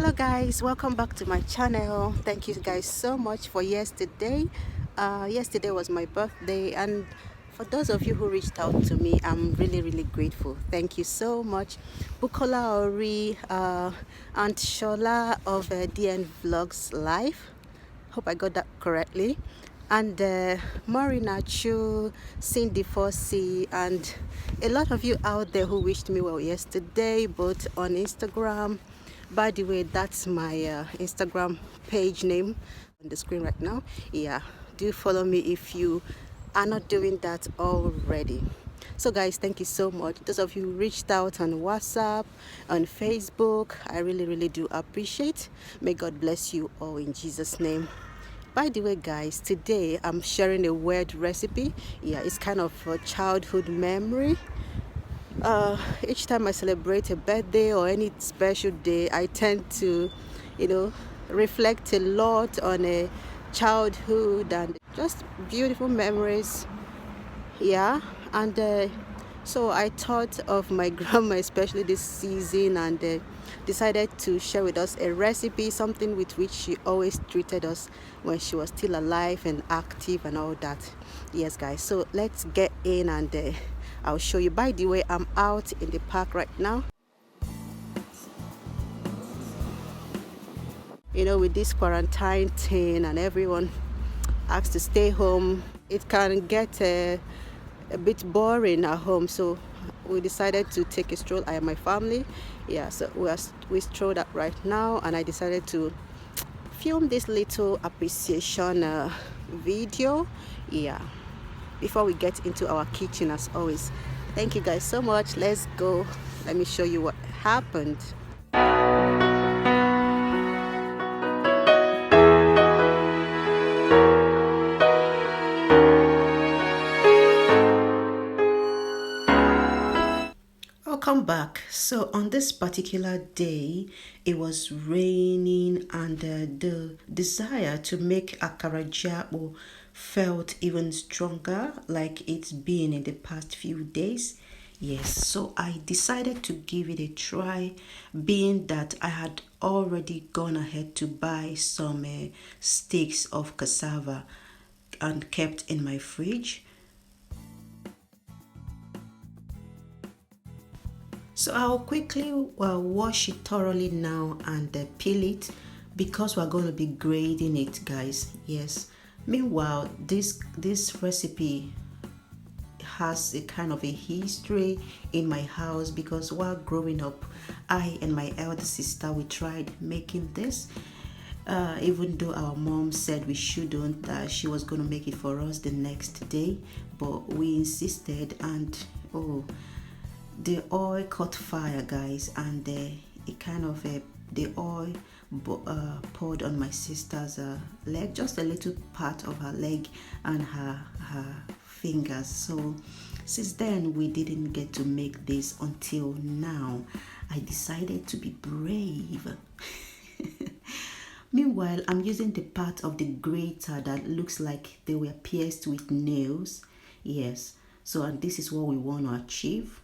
Hello guys, welcome back to my channel. Thank you guys so much for yesterday. Yesterday was my birthday, and for those of you who reached out to me, I'm really grateful. Thank you so much. Bukola Ori, Aunt Shola of DN Vlogs Live, hope I got that correctly, and Marina Chu, Cindy Fossey, and a lot of you out there who wished me well yesterday, both on Instagram. By the way, that's my Instagram page name on the screen right now. Yeah, do follow me if you are not doing that already. So guys, thank you so much. Those of you who reached out on WhatsApp, on Facebook, I really do appreciate. May God bless you all in Jesus' name. By the way guys, today I'm sharing a weird recipe. Yeah, it's kind of a childhood memory. Each time I celebrate a birthday or any special day, I tend to, you know, reflect a lot on a childhood and just beautiful memories. Yeah, and so I thought of my grandma, especially this season, and decided to share with us a recipe, something with which she always treated us when she was still alive and active and all that. Yes guys, so let's get in, and I'll show you. By the way, I'm out in the park right now. You know, with this quarantine thing and everyone asked to stay home, it can get a bit boring at home, so we decided to take a stroll. I and my family, yeah, so we strolled up right now, and I decided to film this little appreciation video, yeah, before we get into our kitchen. As always, thank you guys so much. Let's go. Let me show you what happened. Welcome back. So on this particular day, it was raining, and the desire to make Akara Jiakpu felt even stronger, like it's been in the past few days. Yes, so I decided to give it a try, being that I had already gone ahead to buy some sticks of cassava and kept in my fridge. So I'll quickly wash it thoroughly now and peel it, because we're going to be grading it, guys. Yes. Meanwhile, this recipe has a kind of a history in my house, because while growing up, I and my elder sister, we tried making this. Even though our mom said we shouldn't, she was going to make it for us the next day, but we insisted, and oh, the oil caught fire, guys, and it kind of the oil poured on my sister's leg, just a little part of her leg and her fingers. So since then we didn't get to make this until now. I decided to be brave. Meanwhile, I'm using the part of the grater that looks like they were pierced with nails. Yes, so and this is what we want to achieve.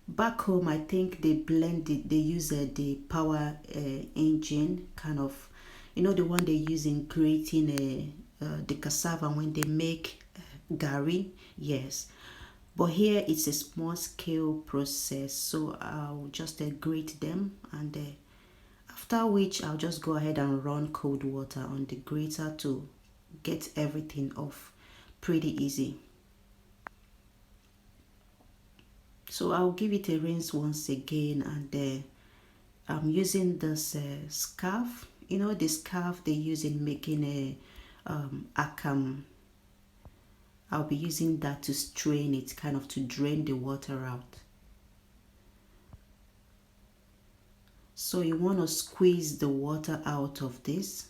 Back home, I think they blend it, they use the power engine, kind of, you know, the one they use in grating the cassava when they make gari. Yes, but here it's a small scale process, so I'll just grate them, and after which I'll just go ahead and run cold water on the grater to get everything off pretty easy. So I'll give it a rinse once again, and I'm using this scarf, you know, the scarf they use in making a akam. I'll be using that to strain it, kind of to drain the water out. So you want to squeeze the water out of this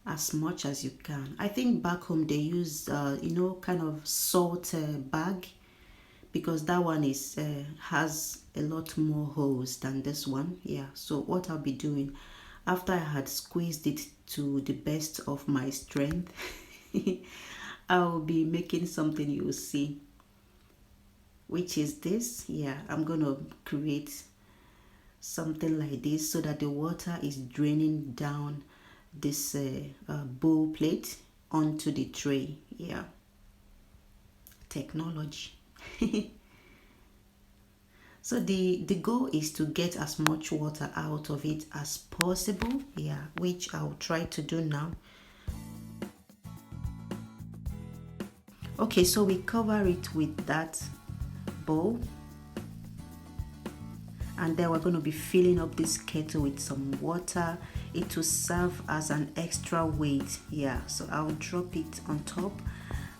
as much as you can. I think back home they use you know, kind of salt bag, because that one is has a lot more holes than this one. Yeah, so what I'll be doing, after I had squeezed it to the best of my strength, I'll be making something you will see, which is this. Yeah, I'm gonna create something like this, so that the water is draining down this bowl plate onto the tray. Yeah, technology. So the goal is to get as much water out of it as possible. Yeah, which I'll try to do now. Okay, so we cover it with that bowl, and then we're going to be filling up this kettle with some water. It will serve as an extra weight. Yeah, so I'll drop it on top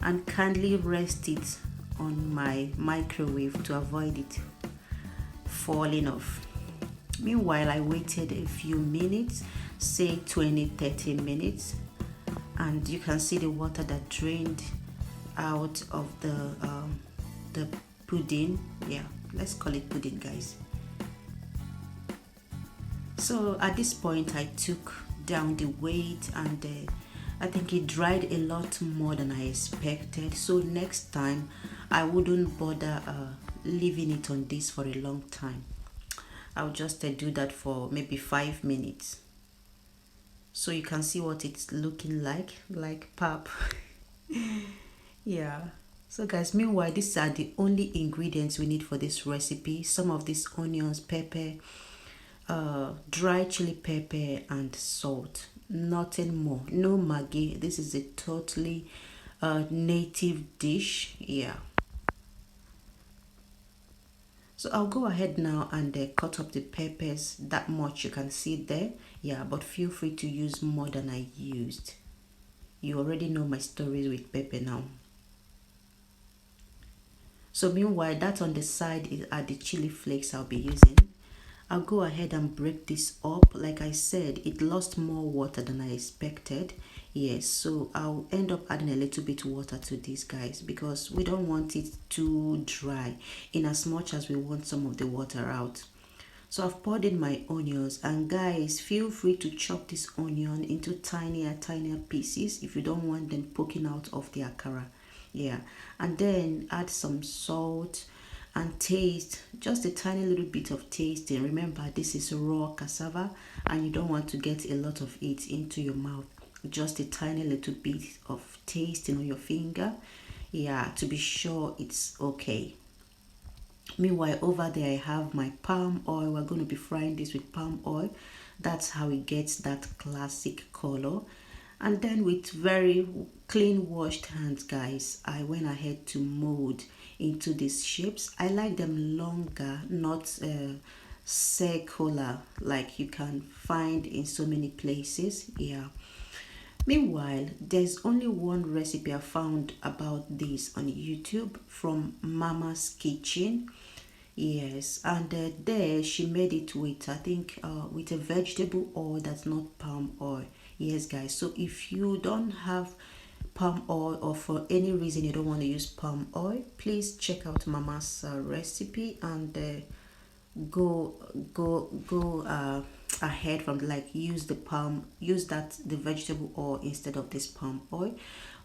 and kindly rest it on my microwave to avoid it falling off. Meanwhile, I waited a few minutes, say 20-30 minutes, and you can see the water that drained out of the pudding. Yeah, let's call it pudding, guys. So at this point I took down the weight, and I think it dried a lot more than I expected. So next time I wouldn't bother leaving it on this for a long time. I'll just do that for maybe 5 minutes, so you can see what it's looking like pap. Yeah. So guys, meanwhile, these are the only ingredients we need for this recipe. Some of these onions, pepper, dry chili pepper, and salt. Nothing more. No maggi. This is a totally native dish. Yeah. So I'll go ahead now and cut up the peppers. That much you can see there. Yeah, but feel free to use more than I used. You already know my stories with pepper now. So meanwhile, that on the side are the chili flakes I'll be using. I'll go ahead and break this up. Like I said, it lost more water than I expected. Yes, so I'll end up adding a little bit water to this, guys, because we don't want it too dry, in as much as we want some of the water out. So I've poured in my onions, and guys, feel free to chop this onion into tinier pieces if you don't want them poking out of the akara. Yeah, and then add some salt and taste, just a tiny little bit of tasting. Remember, this is raw cassava and you don't want to get a lot of it into your mouth. Just a tiny little bit of tasting on your finger, yeah, to be sure it's okay. Meanwhile, over there I have my palm oil. We're going to be frying this with palm oil. That's how it gets that classic color. And then with very clean washed hands, guys, I went ahead to mold into these shapes. I like them longer, not circular like you can find in so many places. Yeah. Meanwhile, there's only one recipe I found about this on YouTube from Mama's Kitchen. Yes, and there she made it with, I think, with a vegetable oil that's not palm oil. Yes, guys. So if you don't have palm oil, or for any reason you don't want to use palm oil, please check out Mama's recipe and go ahead from, like, use the vegetable oil instead of this palm oil,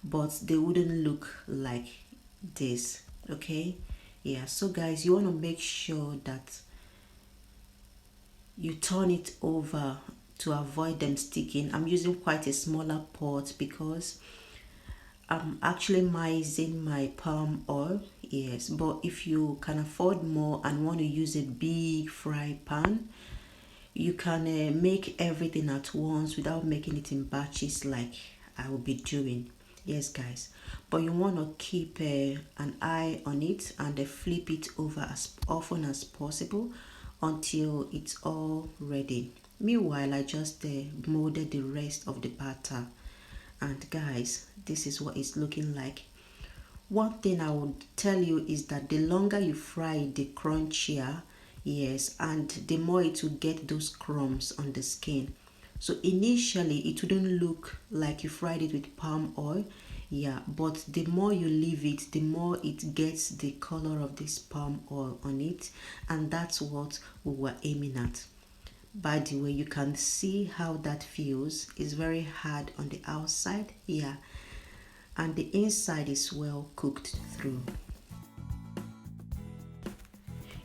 but they wouldn't look like this. Okay. Yeah, so guys, you want to make sure that you turn it over to avoid them sticking. I'm using quite a smaller pot because I'm actually mixing my palm oil. Yes, but if you can afford more and want to use a big fry pan, you can make everything at once without making it in batches like I will be doing. Yes, guys, but you want to keep an eye on it and flip it over as often as possible until it's all ready. Meanwhile, I just molded the rest of the batter, and guys, this is what it's looking like. One thing I would tell you is that the longer you fry it, the crunchier. Yes, and the more it will get those crumbs on the skin. So initially it wouldn't look like you fried it with palm oil. Yeah, but the more you leave it, the more it gets the color of this palm oil on it, and that's what we were aiming at. By the way, you can see how that feels. It's very hard on the outside. Yeah, and the inside is well cooked through.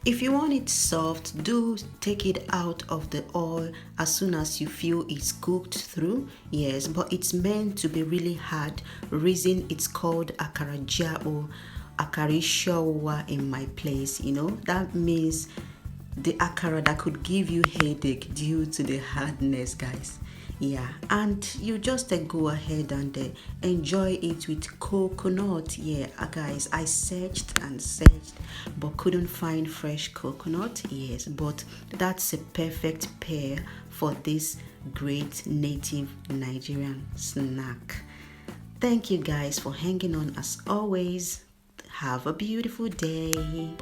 If you want it soft, do take it out of the oil as soon as you feel it's cooked through. Yes, but it's meant to be really hard. Reason it's called Akara Jiakpu, Akara in my place. That means the akara that could give you headache due to the hardness, guys. Yeah, and you just go ahead and enjoy it with coconut. Yeah, guys, I searched and searched but couldn't find fresh coconut. Yes, but that's a perfect pair for this great native Nigerian snack. Thank you guys for hanging on as always. Have a beautiful day.